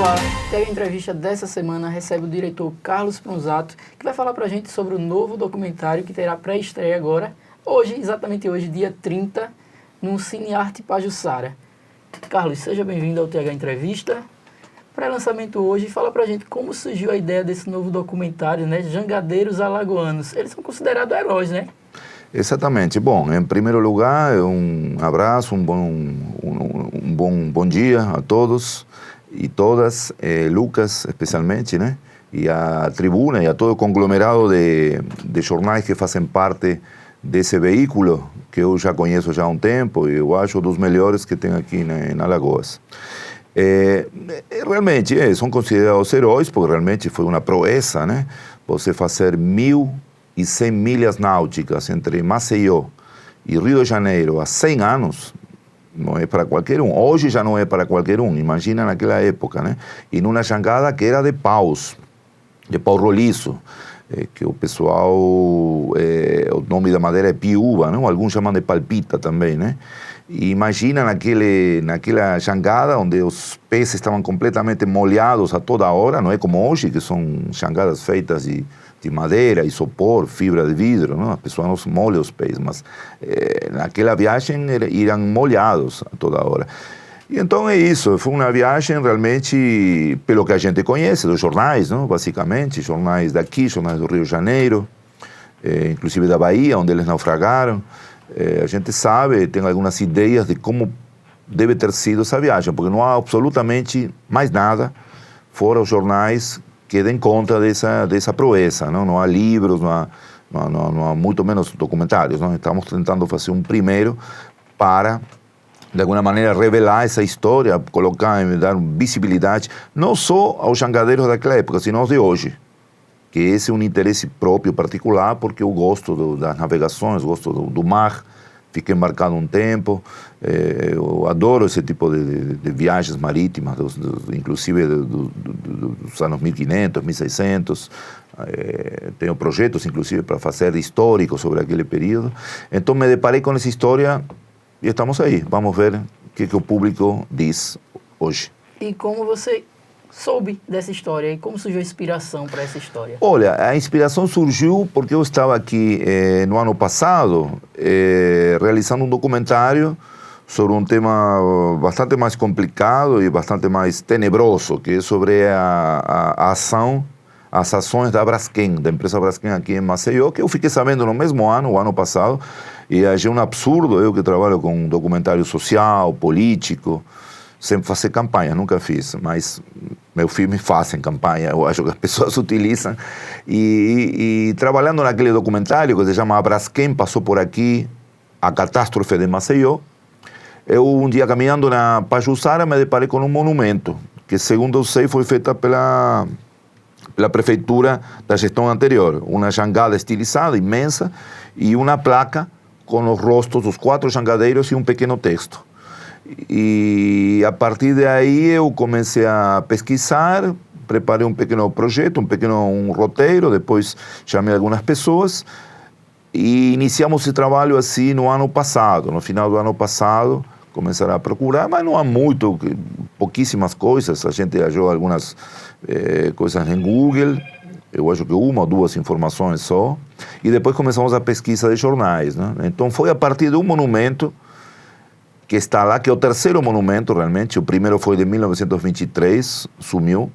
pessoal, a entrevista dessa semana recebe o diretor Carlos Ponzato, que vai falar pra gente sobre o novo documentário que terá pré-estreia agora, hoje, exatamente hoje, dia 30, no Cinearte Pajuçara. Carlos, seja bem-vindo ao TH Entrevista. Pré-lançamento hoje, fala pra gente como surgiu a ideia desse novo documentário, né? Jangadeiros Alagoanos. Eles são considerados heróis, né? Exatamente. Bom, em primeiro lugar, um abraço, um bom dia a todos e todas, Lucas especialmente, né? E a Tribuna e a todo o conglomerado de jornais que fazem parte desse veículo que eu já conheço já há um tempo e eu acho dos melhores que tem aqui em Alagoas. Realmente, são considerados heróis, porque realmente foi uma proeza, né? Você fazer 1.100 milhas náuticas entre Maceió e Rio de Janeiro há 100 anos, não é para qualquer um. Hoje já não é para qualquer um, imagina naquela época, né? E numa jangada que era de pau roliço, que o pessoal, o nome da madeira é piúba, não? Alguns chamam de palpita também, né? E imagina naquela jangada onde os pés estavam completamente molhados a toda hora, não é como hoje, que são jangadas feitas de madeira, isopor, fibra de vidro, não? As pessoas não molham os pés, mas naquela viagem eram molhados a toda hora. E então é isso, foi uma viagem realmente, pelo que a gente conhece, dos jornais, não? Basicamente, jornais daqui, jornais do Rio de Janeiro, inclusive da Bahia, onde eles naufragaram. A gente sabe, tem algumas ideias de como deve ter sido essa viagem, porque não há absolutamente mais nada fora os jornais que deem conta dessa proeza, não há livros, não há muito menos documentários, não? Estamos tentando fazer um primeiro para, de alguma maneira, revelar essa história, colocar, dar visibilidade, não só aos jangadeiros daquela época, sino aos de hoje. Que esse é um interesse próprio, particular, porque eu gosto das navegações, gosto do mar, fiquei embarcado um tempo, eu adoro esse tipo de viagens marítimas, inclusive dos anos 1500, 1600, tenho projetos, inclusive, para fazer históricos sobre aquele período. Então me deparei com essa história e estamos aí, vamos ver o que o público diz hoje. E como você soube dessa história e como surgiu a inspiração para essa história? Olha, a inspiração surgiu porque eu estava aqui no ano passado realizando um documentário sobre um tema bastante mais complicado e bastante mais tenebroso, que é sobre as ações da Braskem, da empresa Braskem aqui em Maceió, que eu fiquei sabendo no mesmo ano, o ano passado, e achei um absurdo, eu que trabalho com documentário social, político, sempre fazer campanha, nunca fiz, mas meu filme fazem campanha, eu acho que as pessoas utilizam. E trabalhando naquele documentário que se chama A Braskem Passou Por Aqui, a Catástrofe de Maceió, eu um dia caminhando na Pajuçara me deparei com um monumento, que segundo eu sei foi feita pela prefeitura da gestão anterior, uma jangada estilizada, imensa, e uma placa com os rostos dos 4 jangadeiros e um pequeno texto. E a partir daí eu comecei a pesquisar, preparei um pequeno projeto, um roteiro, depois chamei algumas pessoas e iniciamos esse trabalho assim no ano passado. No final do ano passado, começaram a procurar, mas não há pouquíssimas coisas. A gente achou algumas coisas em Google, eu acho que 1 ou 2 informações só, e depois começamos a pesquisa de jornais, né? Então foi a partir de um monumento que está lá, que é o terceiro monumento realmente. O primeiro foi de 1923, sumiu,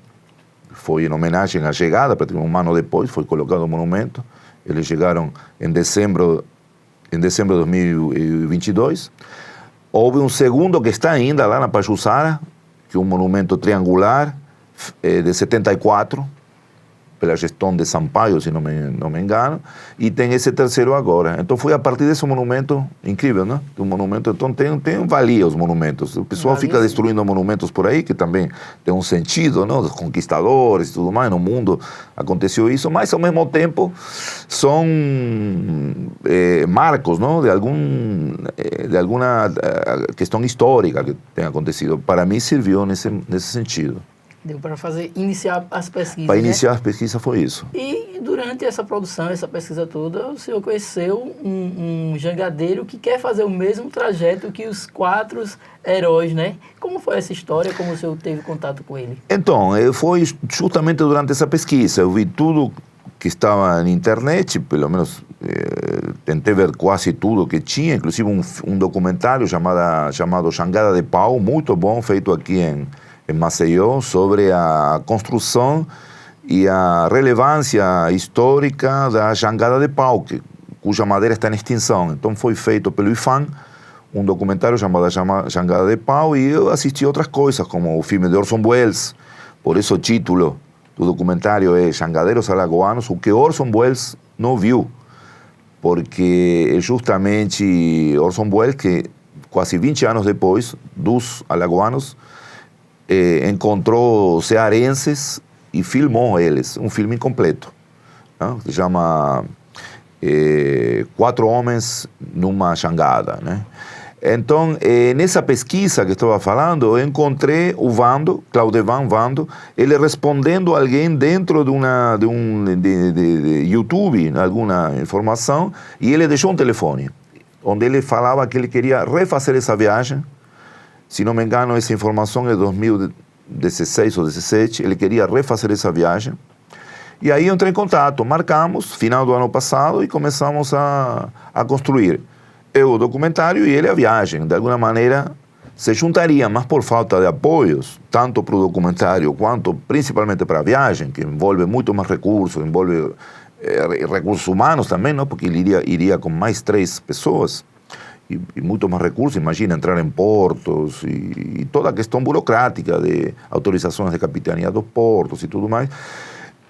foi em homenagem à chegada, praticamente um ano depois foi colocado o monumento. Eles chegaram em dezembro de 2022. Houve um segundo que está ainda lá na Pajuçara, que é um monumento triangular, de 74, pela gestão de Sampaio, se não me engano, e tem esse terceiro agora. Então foi a partir desse monumento, incrível, né? Um monumento, então tem valia os monumentos. O pessoal fica destruindo monumentos por aí, que também tem um sentido, né? Os conquistadores e tudo mais, no mundo aconteceu isso, mas ao mesmo tempo são marcos, não? De alguma questão histórica que tem acontecido. Para mim serviu nesse sentido. Deu para iniciar as pesquisas. Para iniciar as pesquisas foi isso. E durante essa produção, essa pesquisa toda, o senhor conheceu um jangadeiro que quer fazer o mesmo trajeto que os 4 heróis, né? Como foi essa história? Como o senhor teve contato com ele? Então, foi justamente durante essa pesquisa. Eu vi tudo que estava na internet, pelo menos tentei ver quase tudo que tinha, inclusive um documentário chamado Jangada de Pau, muito bom, feito aqui em Maceió, sobre a construção e a relevância histórica da Jangada de Pau, cuja madeira está em extinção. Então foi feito pelo IFAM, um documentário chamado Jangada de Pau, e eu assisti outras coisas, como o filme de Orson Welles. Por isso o título do documentário é Jangadeiros Alagoanos, o que Orson Welles não viu, porque é justamente Orson Welles que, quase 20 anos depois dos alagoanos, encontrou cearenses e filmou eles, um filme incompleto, né? Se chama 4 Homens numa Jangada, né? Então, nessa pesquisa que estava falando, eu encontrei o Vando, Claudevan Vando, ele respondendo a alguém dentro de YouTube, alguma informação, e ele deixou um telefone, onde ele falava que ele queria refazer essa viagem. Se não me engano, essa informação é de 2016 ou 2017, ele queria refazer essa viagem. E aí eu entrei em contato, marcamos, final do ano passado, e começamos a construir. Eu o documentário e ele a viagem. De alguma maneira se juntaria, mas por falta de apoios, tanto para o documentário quanto principalmente para a viagem, que envolve muito mais recursos, envolve recursos humanos também, não? Porque ele iria com mais 3 pessoas. E muito mais recursos, imagina entrar em portos e toda a questão burocrática de autorizações de capitania dos portos e tudo mais.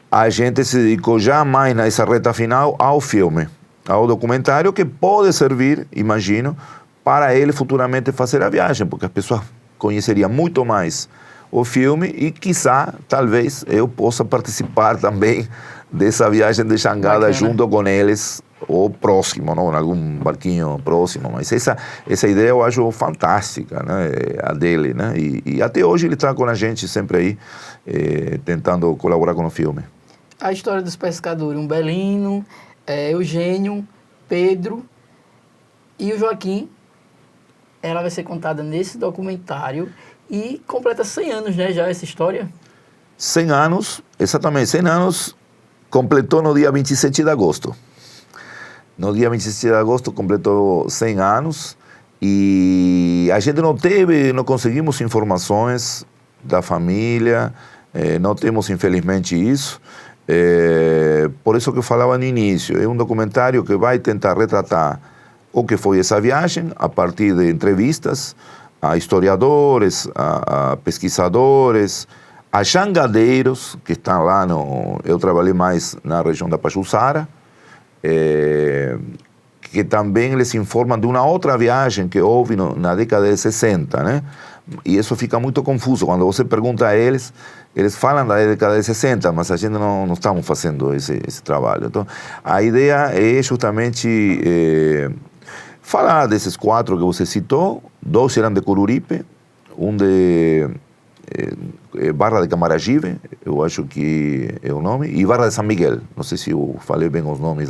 A gente se dedicou já mais nessa reta final ao filme, ao documentário, que pode servir, imagino, para ele futuramente fazer a viagem, porque as pessoas conheceriam muito mais o filme e, quiçá, talvez eu possa participar também dessa viagem de Jangada junto com eles, ou próximo, não? Em algum barquinho próximo. Mas essa ideia eu acho fantástica, né? A dele, né? E até hoje ele está com a gente sempre aí, tentando colaborar com o filme. A história dos pescadores, Umbelino, Eugênio, Pedro e o Joaquim, ela vai ser contada nesse documentário e completa 100 anos, né, já essa história? 100 anos, exatamente, 100 anos, completou no dia 27 de agosto. No dia 27 de agosto completou 100 anos e a gente não conseguimos informações da família, não temos infelizmente isso. Por isso que eu falava no início, é um documentário que vai tentar retratar o que foi essa viagem a partir de entrevistas a historiadores, a pesquisadores, a jangadeiros que estão lá eu trabalhei mais na região da Pajuçara, que também eles informam de uma outra viagem que houve na década de 60, né? E isso fica muito confuso. Quando você pergunta a eles, eles falam da década de 60, mas a gente não estamos fazendo esse trabalho. Então, a ideia é justamente falar desses 4 que você citou. 2 eram de Coruripe, um de Barra de Camaragibe, eu acho que é o nome, e Barra de São Miguel. Não sei se eu falei bem os nomes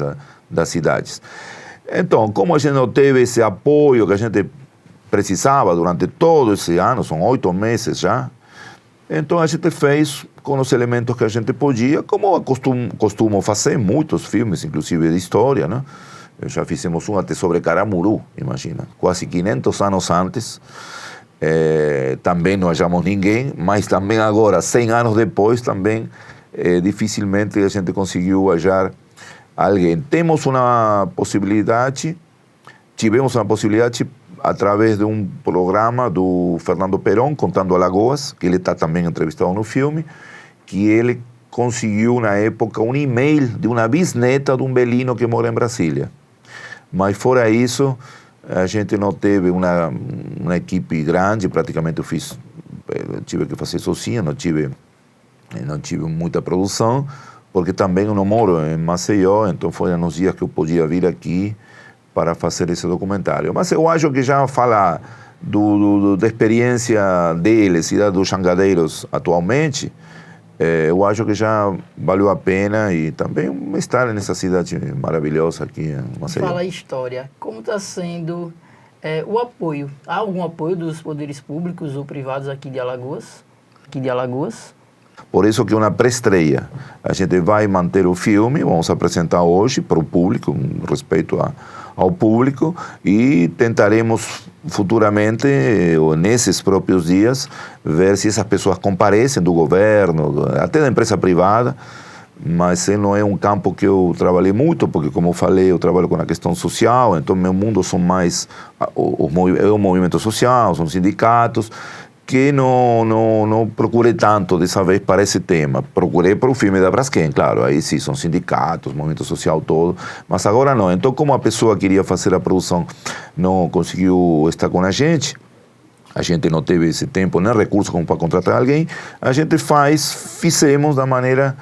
das cidades. Então, como a gente não teve esse apoio que a gente precisava durante todo esse ano, são 8 meses já, então a gente fez com os elementos que a gente podia, como costumo fazer muitos filmes, inclusive de história, né? Já fizemos um até sobre Caramuru, imagina, quase 500 anos antes. Também não achamos ninguém, mas também agora, 100 anos depois, também dificilmente a gente conseguiu achar alguém. Tivemos uma possibilidade através de um programa do Fernando Perón, Contando Alagoas, que ele está também entrevistado no filme, que ele conseguiu na época um e-mail de uma bisneta de um belino que mora em Brasília. Mas fora isso, a gente não teve uma equipe grande, praticamente eu tive que fazer sozinho, não tive muita produção, porque também eu não moro em Maceió, então foram nos dias que eu podia vir aqui para fazer esse documentário. Mas eu acho que já fala da experiência deles e dos jangadeiros atualmente, eu acho que já valeu a pena e também estar nessa cidade maravilhosa aqui em Maceió. Fala a história. Como está sendo o apoio? Há algum apoio dos poderes públicos ou privados aqui de Alagoas? Por isso que é uma pré-estreia. A gente vai manter o filme, vamos apresentar hoje para o público, com respeito ao público, e tentaremos futuramente, ou nesses próprios dias, ver se essas pessoas comparecem do governo, até da empresa privada, mas não é um campo que eu trabalhei muito, porque, como eu falei, eu trabalho com a questão social, então meu mundo são mais o movimento social, são sindicatos, que não procurei tanto dessa vez para esse tema. Procurei para o filme da Braskem, claro, aí sim, são sindicatos, movimento social todo, mas agora não. Então, como a pessoa queria fazer a produção não conseguiu estar com a gente não teve esse tempo, nem recurso como para contratar alguém, a gente fizemos da maneira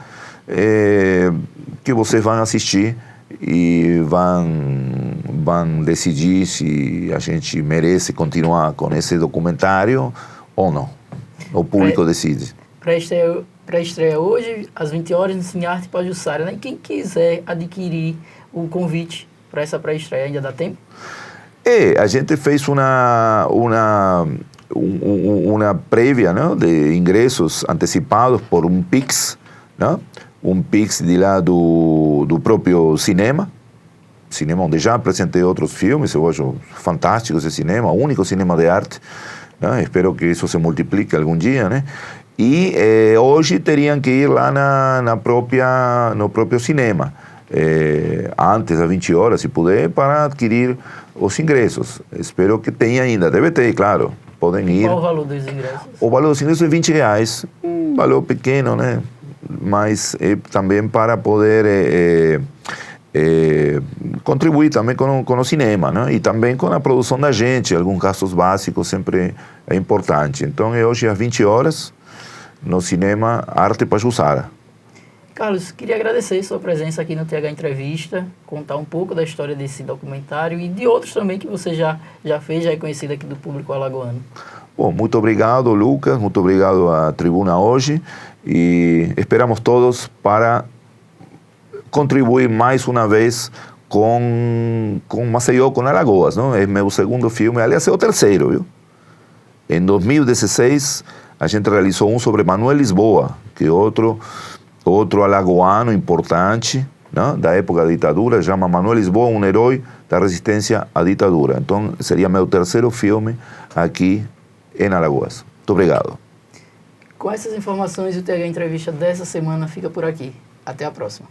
que vocês vão assistir e vão decidir se a gente merece continuar com esse documentário ou não. O público decide. Pré-estreia hoje, às 20 horas, no Cinearte Pajuçara, né? E quem quiser adquirir o convite para essa pré-estreia, ainda dá tempo? A gente fez uma prévia, né, de ingressos antecipados por um Pix, né? Um Pix de lá do próprio cinema onde já apresentei outros filmes, eu acho fantástico esse cinema, o único cinema de arte, né? Espero que isso se multiplique algum dia, né? E hoje teriam que ir lá no próprio cinema, antes das 20 horas, se puder, para adquirir os ingressos. Espero que tenha ainda, deve ter, claro, podem ir. Qual o valor dos ingressos? O valor dos ingressos é R$20, um valor pequeno, né? Mas também para poder contribuir também com o cinema, né? E também com a produção da gente, alguns gastos básicos sempre é importante. Então, é hoje às 20 horas, no Cinema Arte Pajuçara. Carlos, queria agradecer sua presença aqui no TH Entrevista, contar um pouco da história desse documentário e de outros também que você já fez, já é conhecido aqui do público alagoano. Bom, muito obrigado, Lucas, muito obrigado à Tribuna hoje e esperamos todos para contribuir mais uma vez com Maceió, com Alagoas, não? É meu segundo filme, aliás, é o terceiro, viu? Em 2016, a gente realizou um sobre Manuel Lisboa, que é outro alagoano importante, né, da época da ditadura, chama Manuel Lisboa, um herói da resistência à ditadura. Então, seria meu terceiro filme aqui em Alagoas. Muito obrigado. Com essas informações, o TH Entrevista dessa semana fica por aqui. Até a próxima.